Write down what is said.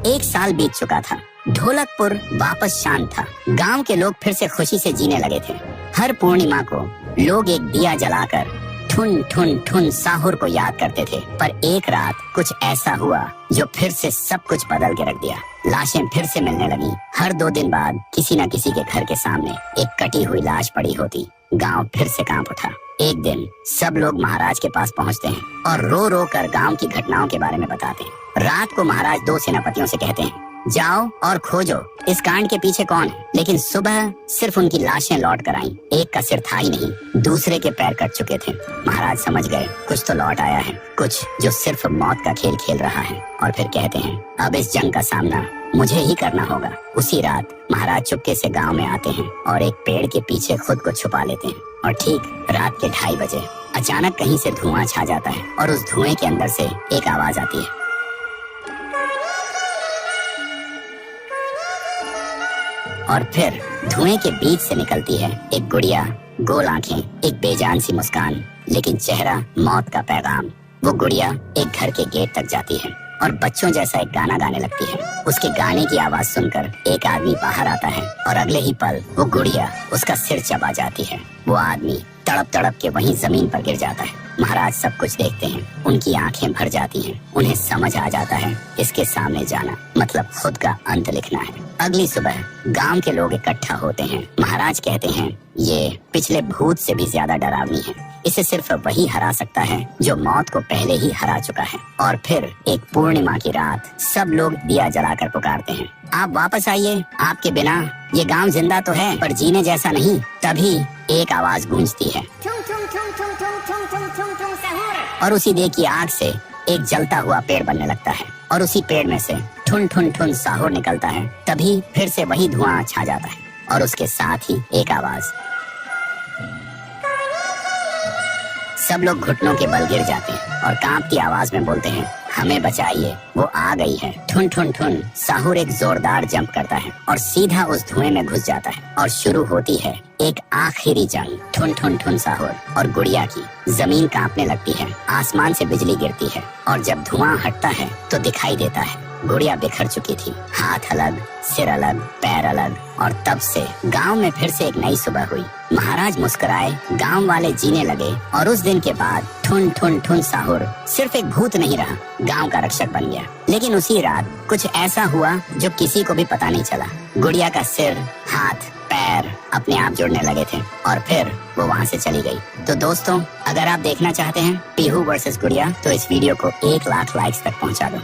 1 साल बीत चुका था। ढोलकपुर वापस शांत था। गांव के लोग फिर से खुशी से जीने लगे थे। हर पूर्णिमा को लोग एक दिया जलाकर ठुन ठुन ठुन साहुर को याद करते थे। पर एक रात कुछ ऐसा हुआ जो फिर से सब कुछ बदल के रख दिया। लाशें फिर से मिलने लगी। हर 2 दिन बाद किसी न किसी के घर के सामने एक कटी हुई लाश पड़ी होती। गांव फिर से कांप उठा। एक दिन सब लोग महाराज के पास पहुंचते हैं और रो रो कर गांव की घटनाओं के बारे में बताते हैं। रात को महाराज 2 सेनापतियों से कहते हैं, जाओ और खोजो इस कांड के पीछे कौन है। लेकिन सुबह सिर्फ उनकी लाशें लौट कर आईं। एक का सिर था ही नहीं, दूसरे के पैर कट चुके थे। महाराज समझ गए कुछ तो लौट आया है, कुछ जो सिर्फ मौत का खेल खेल रहा है। और फिर कहते हैं, अब इस जंग का सामना मुझे ही करना होगा। उसी रात महाराज चुपके से गांव में आते हैं और एक पेड़ के पीछे खुद को छुपा लेते हैं। और ठीक रात के 2:30 बजे अचानक कहीं से धुआं छा जाता है और उस धुएं के अंदर से एक आवाज आती है। और फिर धुएं के बीच से निकलती है एक गुड़िया, गोल आंखें, एक बेजान सी मुस्कान, लेकिन चेहरा मौत का पैगाम। वो गुड़िया एक घर के गेट तक जाती है और बच्चों जैसा एक गाना गाने लगती है। उसके गाने की आवाज सुनकर एक आदमी बाहर आता है और अगले ही पल वो गुड़िया उसका सिर चबा जाती है। वो आदमी तड़प तड़प के वहीं जमीन पर गिर जाता है। महाराज सब कुछ देखते हैं। उनकी आंखें भर जाती हैं। उन्हें समझ आ जाता है इसके सामने जाना मतलब खुद का अंत लिखना है। अगली सुबह गांव के लोग इकट्ठा होते हैं। महाराज कहते हैं, ये पिछले भूत से भी ज्यादा डरावनी है। इसे सिर्फ वही हरा सकता है जो मौत को पहले ही हरा चुका है। और फिर एक पूर्णिमा की रात सब लोग दिया जलाकर पुकारते हैं, आप वापस आइए, आपके बिना ये गांव जिंदा तो है पर जीने जैसा नहीं। तभी एक आवाज गूंजती है और उसी देह की आग से एक जलता हुआ पेड़ बनने लगता है और उसी पेड़ में से ठुन ठुन ठुन साहुर निकलता है। तभी फिर से वही धुआं छा जाता है और उसके साथ ही एक आवाज। सब लोग घुटनों के बल गिर जाते हैं और कांपती आवाज में बोलते हैं, हमें बचाइए, वो आ गई है। ठुन ठुन ठुन साहुर एक जोरदार जंप करता है और सीधा उस धुएं में घुस जाता है और शुरू होती है एक आखिरी जंग। ठुन ठुन ठुन साहुर और गुड़िया की। जमीन कांपने लगती है, आसमान से बिजली गिरती है और जब धुआं हटता है तो दिखाई देता है गुड़िया बिखर चुकी थी। हाथ अलग, सिर अलग, पैर अलग। और तब से गांव में फिर से एक नई सुबह हुई। महाराज मुस्कुराए, गांव वाले जीने लगे और उस दिन के बाद ठुन ठुन ठुन साहुर सिर्फ एक भूत नहीं रहा, गांव का रक्षक बन गया। लेकिन उसी रात कुछ ऐसा हुआ जो किसी को भी पता नहीं चला। गुड़िया का सिर, हाथ, पैर अपने आप जुड़ने लगे थे और फिर वो वहाँ से चली गई। तो दोस्तों, अगर आप देखना चाहते हैं पीहू वर्सेस गुड़िया तो इस वीडियो को 1 लाख लाइक्स तक पहुँचा दो।